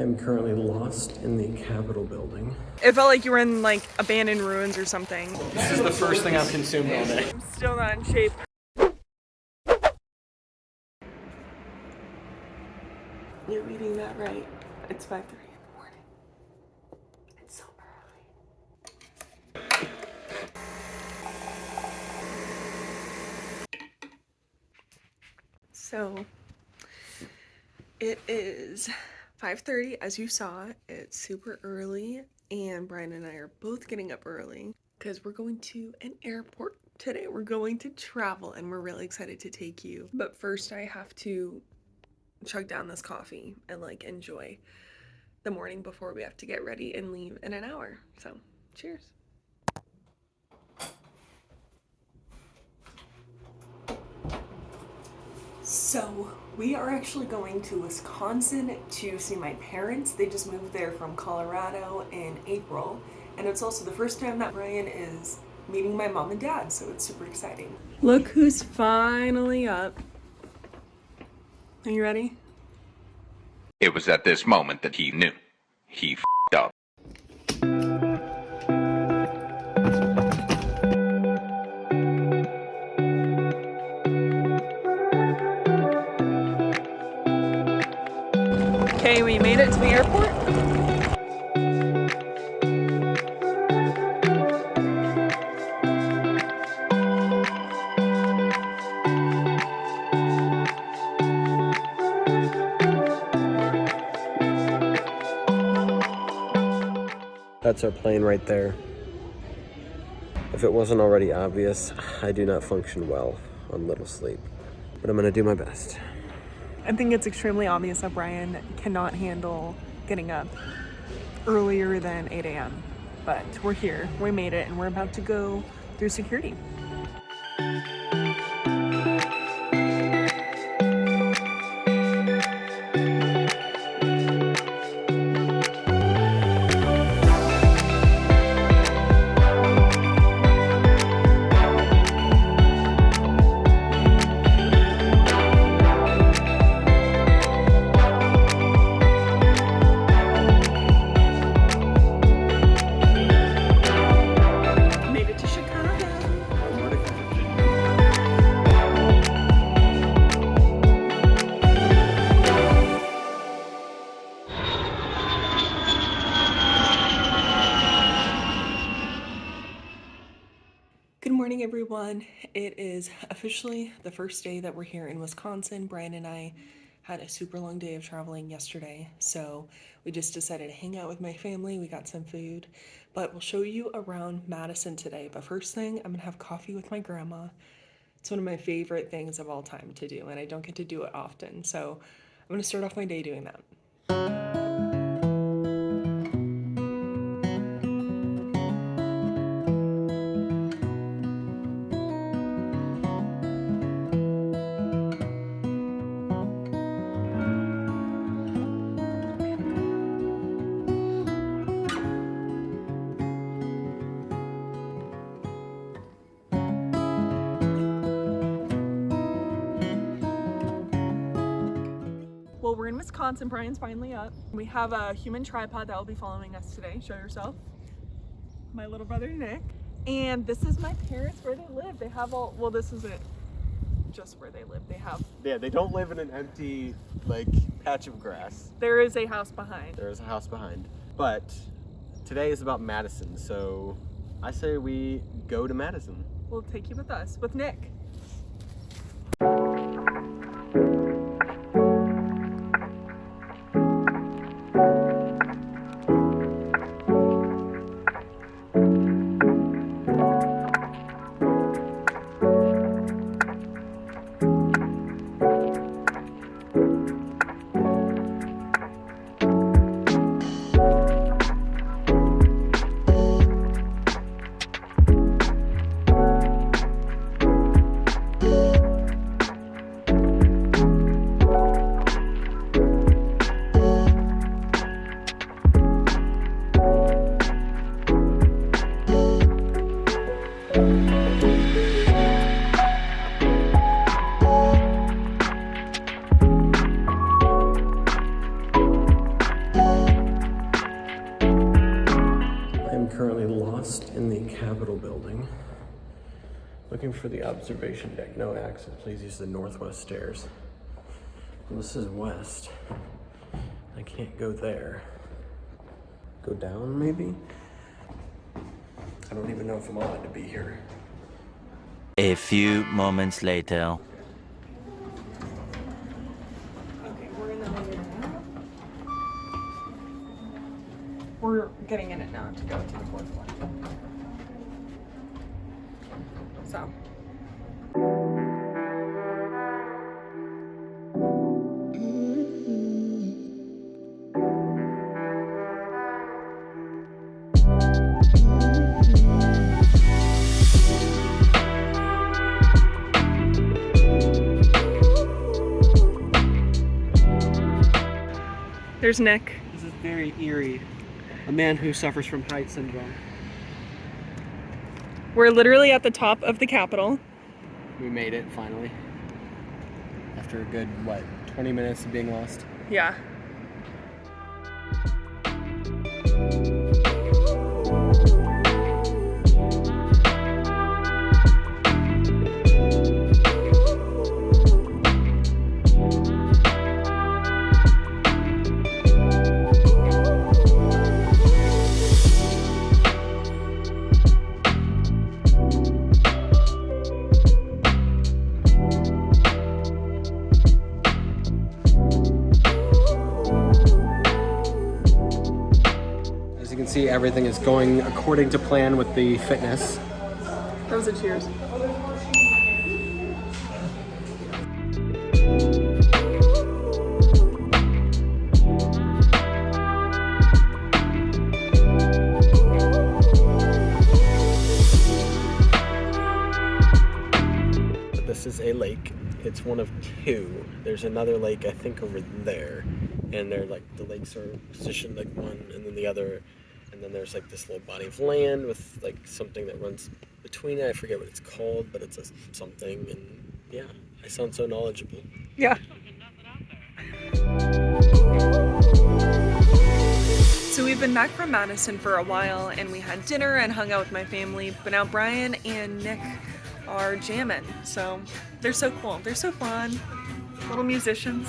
I'm currently lost in the Capitol building. It felt like you were in like abandoned ruins or something. This is the first thing I've consumed all day. I'm still not in shape. You're reading that right. It's 5:30 in the morning. It's so early. So it is 5:30, as you saw. It's super early, and Brian and I are both getting up early because we're going to an airport today. We're going to travel, and we're really excited to take you. But first, I have to chug down this coffee and like enjoy the morning before we have to get ready and leave in an hour. So, cheers. So we are actually going to Wisconsin to see my parents. They just moved there from Colorado in April, and it's also the first time that Brian is meeting my mom and dad, so it's super exciting. Look who's finally up. Are you ready? It was at this moment that he knew. He f***ed up. Okay, we made it to the airport. That's our plane right there. If it wasn't already obvious, I do not function well on little sleep, but I'm gonna do my best. I think it's extremely obvious that Brian cannot handle getting up earlier than 8 a.m. But we're here, we made it, and we're about to go through security. Good morning, everyone. It is officially the first day that we're here in Wisconsin. Brian and I had a super long day of traveling yesterday, so we just decided to hang out with my family. We got some food, but we'll show you around Madison today. But first thing, I'm gonna have coffee with my grandma. It's one of my favorite things of all time to do, and I don't get to do it often, so I'm gonna start off my day doing that. Well, we're in Wisconsin. Brian's finally up. We have a human tripod that will be following us today. Show yourself. My little brother, Nick. And this is my parents, where they live. They have all, well, this isn't just where they live. They have, Yeah, they don't live in an empty, like, patch of grass. there is a house behind. There is a house behind. But today is about Madison, so I say we go to Madison. We'll take you with us, with Nick. Capitol building. Looking for the observation deck. No access. Please use the northwest stairs. Well, this is west. I can't go there. Go down, maybe? I don't even know if I'm allowed to be here. A few moments later. Okay, we're in the elevator now. We're getting in it now to go to the fourth floor. So. There's Nick. This is very eerie. A man who suffers from height syndrome. We're literally at the top of the Capitol. We made it finally. After a good, 20 minutes of being lost? Yeah. As you can see, everything is going according to plan with the fitness. That was a cheers. This is a lake. It's one of two. There's another lake, I think, over there. And they're like, the lakes are positioned like one and then the other. And then there's like this little body of land with like something that runs between it. I forget what it's called, but it's a something. And yeah, I sound so knowledgeable. Yeah. So we've been back from Madison for a while and we had dinner and hung out with my family, but now Brian and Nick are jamming. So they're so cool. They're so fun. Little musicians.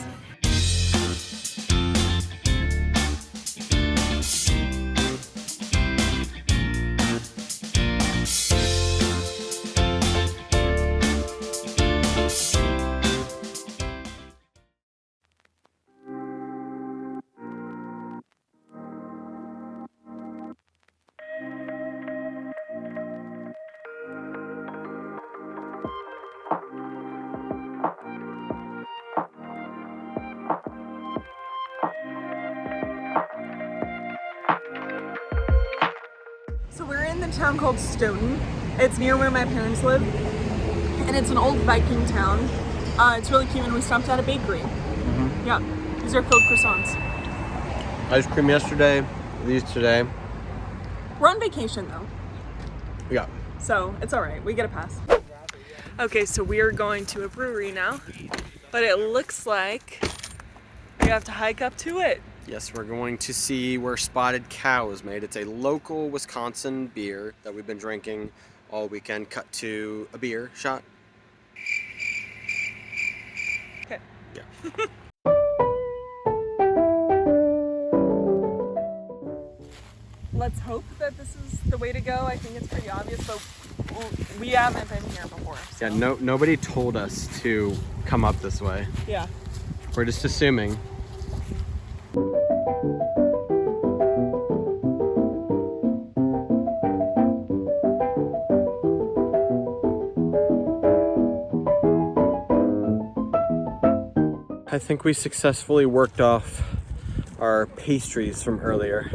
So we're in the town called Stoughton. It's near where my parents live, and it's an old Viking town. It's really cute, and we stopped at a bakery. Mm-hmm. Yeah, these are filled croissants. Ice cream yesterday, these today. We're on vacation though, Yeah. so it's all right. We get a pass. Okay, so we are going to a brewery now, but it looks like we have to hike up to it. Yes, we're going to see where Spotted Cow is made. It's a local Wisconsin beer that we've been drinking all weekend. Cut to a beer shot. Okay. Yeah. Let's hope that this is the way to go. I think it's pretty obvious, but we haven't been here before. So. Yeah, nobody told us to come up this way. Yeah. We're just assuming. I think we successfully worked off our pastries from earlier.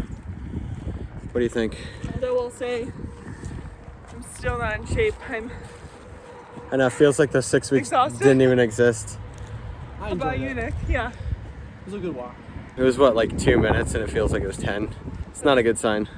What do you think? Although I'll say I'm still not in shape. I know, it feels like those 6 weeks Exhausted? didn't even exist. I How about enjoyed you, it. Nick? Yeah. It was a good walk. It was what, like 2 minutes and it feels like it was 10. It's not a good sign.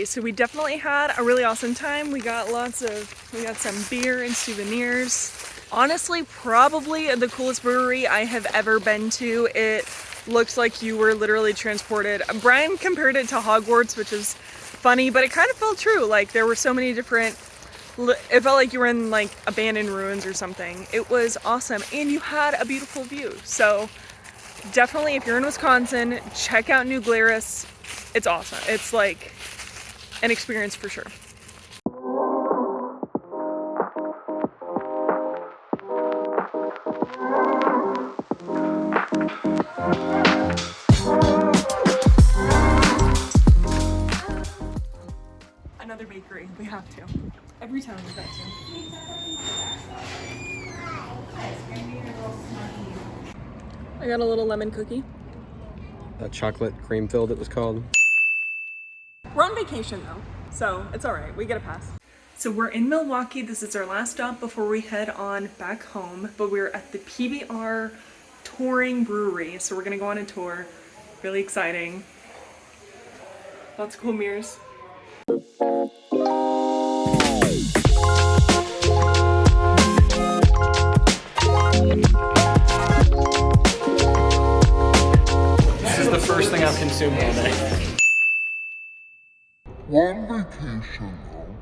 Okay, so we definitely had a really awesome time. We got some beer and souvenirs. Honestly, probably the coolest brewery I have ever been to. It looked like you were literally transported. Brian compared it to Hogwarts, which is funny, but it kind of felt true. Like there were so many different, it felt like you were in like abandoned ruins or something. It was awesome, and you had a beautiful view. So definitely, if you're in Wisconsin, check out New Glarus. It's awesome. It's like an experience for sure. Another bakery. We have to. Every time we've got to. I got a little lemon cookie. A chocolate cream filled, it was called. We're on vacation though, so it's all right. We get a pass. So we're in Milwaukee. This is our last stop before we head on back home, but we're at the PBR touring brewery. So we're gonna go on a tour. Really exciting. Lots of cool mirrors. This is the first thing I've consumed all day. One vacation though.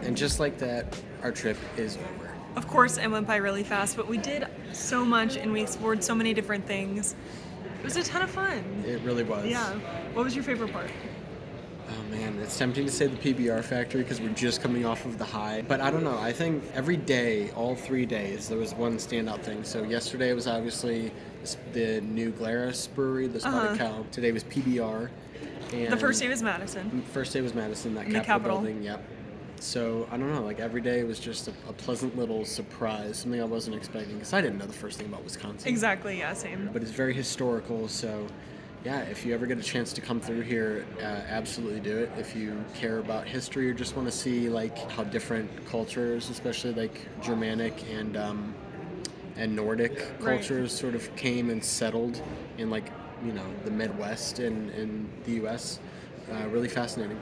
And just like that, our trip is over. Of course, it went by really fast, but we did so much and we explored so many different things. It was a ton of fun. It really was. Yeah. What was your favorite part? Oh man, it's tempting to say the PBR factory because we're just coming off of the high. But I don't know, I think every day, all 3 days, there was one standout thing. So yesterday was obviously the New Glarus brewery, the Spotted Cow. Today was PBR. And The first day was Madison. First day was Madison, that In the Capitol Capitol. building, yep. So I don't know, like every day was just a pleasant little surprise, something I wasn't expecting because I didn't know the first thing about Wisconsin. Exactly, yeah, same. But it's very historical, so yeah, if you ever get a chance to come through here, absolutely do it. If you care about history or just want to see like how different cultures, especially like Germanic and Nordic cultures, sort of came and settled in like the Midwest in the U.S. Really fascinating.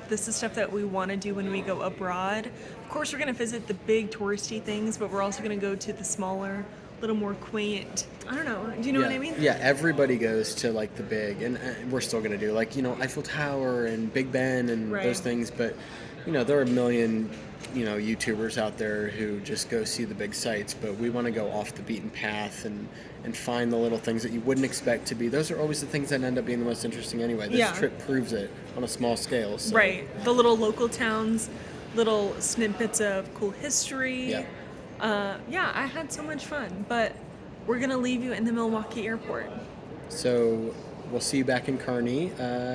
This is stuff that we want to do when we go abroad. Of course, we're going to visit the big touristy things, but we're also going to go to the smaller, little more quaint. I don't know. Do you know what I mean? Yeah, everybody goes to like the big, and we're still gonna do like Eiffel Tower and Big Ben and those things. But there are a million YouTubers out there who just go see the big sites. But we want to go off the beaten path and find the little things that you wouldn't expect to be. Those are always the things that end up being the most interesting anyway. This trip proves it on a small scale. So. Right. The little local towns, little snippets of cool history. Yeah. I had so much fun, but we're going to leave you in the Milwaukee airport. So we'll see you back in Kearney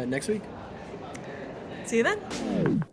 next week. See you then.